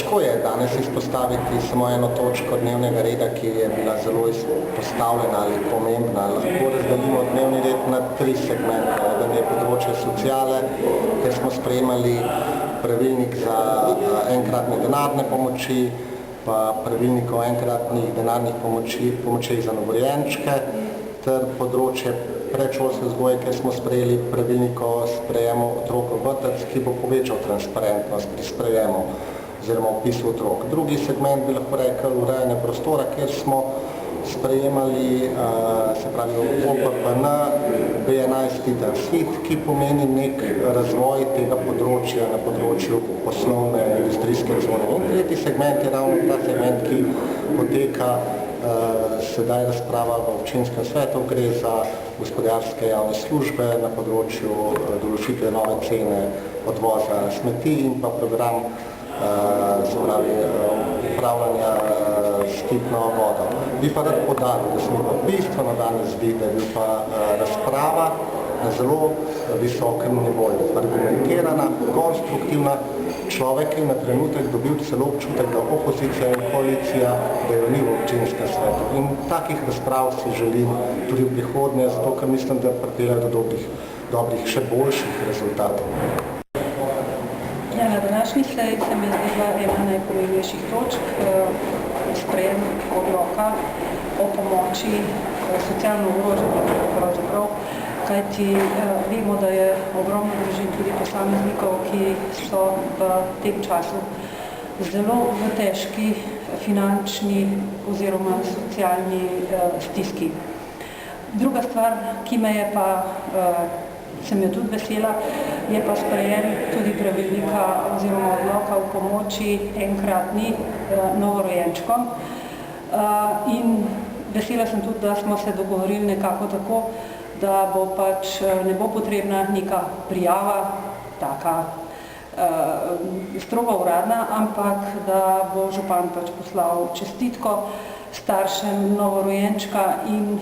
Težko je danes izpostaviti samo eno točko dnevnega reda, ki je bila zelo izpostavljena ali pomembna. Lahko razdelimo dnevni red na 3 segmente. Eden je področje sociale, kjer smo sprejemali pravilnik za enkratne denarne pomoči, pa pravilnik o enkratnih denarnih pomočih za novorojenčke, ter področje predšolske vzgoje, kjer smo sprejeli pravilnik o sprejemu otrok v vrtec, ki bo povečal transparentnost pri sprejemu oziroma opisu otrok. Drugi segment bi lahko rekel urejanje prostora, kjer smo sprejemali, se pravi, OPPN B11 Suite, ki pomeni nek razvoj tega področja na področju poslovne industrijske cone. In tretji segment je ravno ta segment, ki poteka sedaj razprava v občinskem svetu, gre za gospodarske javne službe na področju določitve nove cene odvoza smeti in pa program se pravi upravljanja s pitno vodo. Bi pa rad podaril, da se mi pa bistveno danes zdi, da je pa razprava na zelo visokem nivoju, argumentirana, konstruktivna. Človek je na trenutek dobil celo občutek, da opozicija in koalicija delo ni v občinskem svetu. In takih razprav si želim tudi v prihodnje, zato ker mislim, da pripeljejo do dobrih, še boljših rezultatov. Ja, na današnji seji se mi zdela ena najpomembnejših točk sprejem odloka o pomoči socialno ogroženim pravzaprav, kajti vemo, da je ogromno družin tudi posameznikov, ki so v tem času zelo v težki finančni oziroma socialni stiski. Druga stvar, ki me je pa sem jo tudi vesela, je pa sprejem tudi pravilnika oziroma odloka v pomoči enkratni novorojenčkom. In vesela sem tudi, da smo se dogovorili nekako tako, da bo pač ne bo potrebna neka prijava, taka strogo uradna, ampak da bo župan pač poslal čestitko staršem novorojenčka in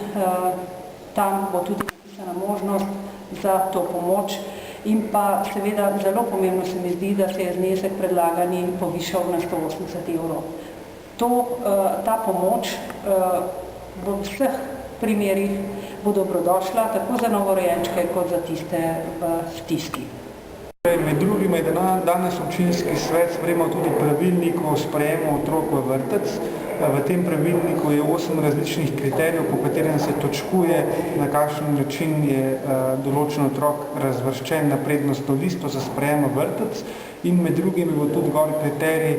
tam bo tudi napisana možnost za to pomoč. In pa seveda zelo pomembno se mi zdi, da se je znesek predlagani povišal na 180 evrov. Ta pomoč v vseh primerih bo dobrodošla, tako za novorojenčke, kot za tiste v stiski. Med drugim je danes občinski svet sprejemal tudi pravilnik o sprejemu otrok v vrtec. V tem pravilniku je 8 različnih kriterijev, po katerem se točkuje, na kakšen način je določen otrok razvrščen na prednostno listo za sprejem v vrtec. In med drugim bo tudi gor kriterij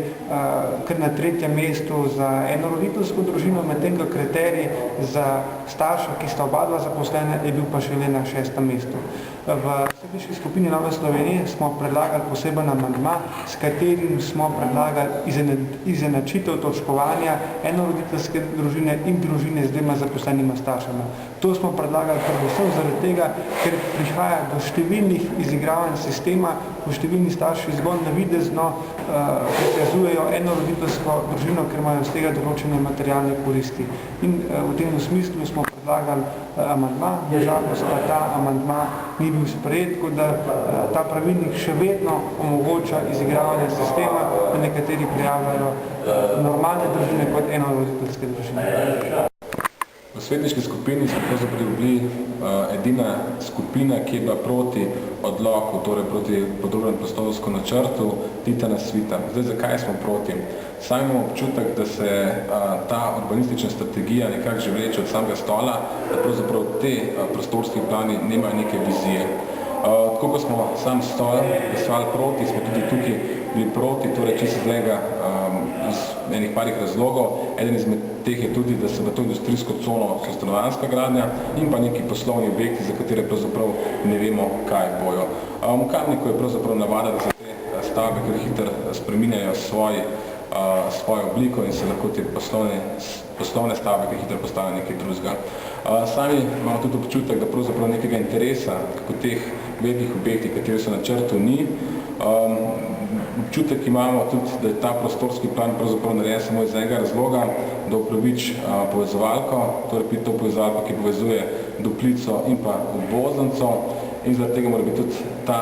kar na 3. mestu za enoroditeljsko družino, medtem ko kriterij za starša, ki sta oba zaposlena, je bil pa šele na 6. mestu. V sredniški skupini Nove Slovenije smo predlagali poseben amandma, s katerim smo predlagali izenačitev točkovanja enoroditeljske družine in družine z 2 zaposlenima staršama. To smo predlagali predvsem zaradi tega, ker prihaja do številnih izigravanj sistema, ko številni starši zgolj navidezno prikazujejo enoroditeljsko družino, ker imajo z tega določene materialne koristi. In v tem smislu smo predlagali amandma, žalost pa ta amandma ni bil sprejet, kot da ta pravilnik še vedno omogoča izigravanje sistema, da nekateri prijavljajo normalne družine kot enoroditeljske družine. V svetniški skupini smo pravzaprav bili edina skupina, ki je bila proti odloku, torej proti podrobnem prostorskemu načrtu Titana Svita. Zdaj, zakaj smo proti? Sami imamo občutek, da se ta urbanistična strategija nekako že vleče od samega stola, da pravzaprav te prostorski plani nimajo neke vizije. Tako ko smo sam stol glasovali proti, smo tudi tukaj bili proti, torej čisto zlega iz enih parih razlogov. Eden izmed teh je tudi, da se v to industrijsko cono so stanovanjska gradnja in pa neki poslovni objekti, za katere pravzaprav ne vemo, kaj bojo. V Kamniku je pravzaprav navada, da se te stavbe kar hitro spreminjajo svojo obliko in se lahko te poslovne stavbe kar hitro postanejo nekaj drugega. Sami imamo tudi občutek, da pravzaprav nekega interesa, kako teh velikih objektih, kateri so na načrtu, ni. Občutek imamo tudi, da je ta prostorski plan pravzaprav narejen samo iz enega razloga, da upravič povezovalko, torej to povezovalko, ki povezuje Duplico in pa Obvoznico, in zaradi tega mora biti tudi ta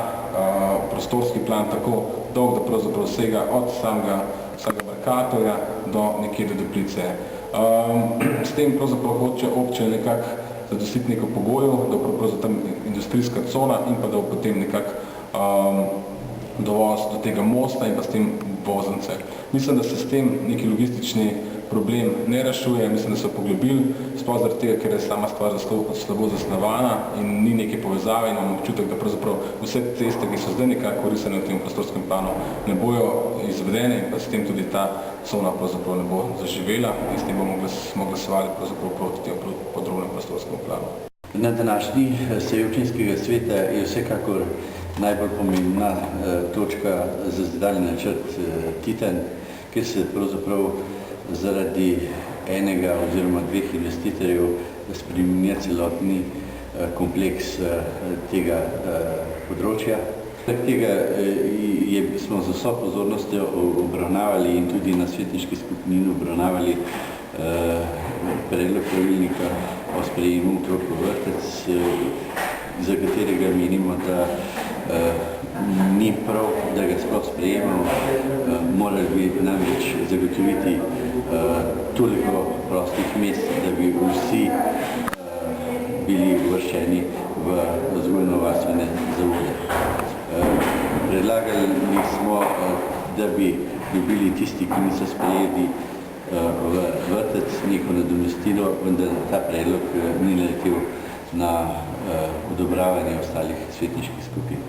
prostorski plan tako dolg, da pravzaprav vsega od samega vsega Mercatorja do nekje do Duplice. S tem pravzaprav hoče občina nekako zadostiti neko pogojev, da bo pravzaprav tam industrijska cona in pa da bo potem nekako dovoz do tega mosta in pa s tem vozence. Mislim, da se s tem neki logistični problem ne rešuje, mislim, da so poglobili, sploh zaradi tega, ker je sama stvar slabo zasnovana in ni neke povezave in imam občutek, da pravzaprav vse ceste, ki so zdaj nekako risane v tem prostorskem planu, ne bojo izvedene in pa s tem tudi ta cona pravzaprav ne bo zaživela in s tem bomo glasovali pravzaprav proti temu podrobnem prostorskem planu. Na današnji seji občinskega sveta je vsekakor najbolj pomembna točka za zdajni načrt Titan, kjer se pravzaprav zaradi enega oziroma dveh investitorjev spreminja celotni kompleks tega področja. Poleg tega smo z vso pozornostjo obravnavali in tudi na svetniški skupini obravnavali predlog pravilnika o sprejemu otrok v vrtec, za katerega menimo, da ni prav, da ga sploh sprejemamo. Morali bi namreč zagotoviti toliko prostih mest, da bi vsi bili uvrščeni v vzgojno-varstvene zavode. Predlagali smo, da bi dobili tisti, ki niso sprejeli v vrtec, neko nadomestilo, vendar ta predlog ni naletel na odobravanje ostalih svetniških skupin.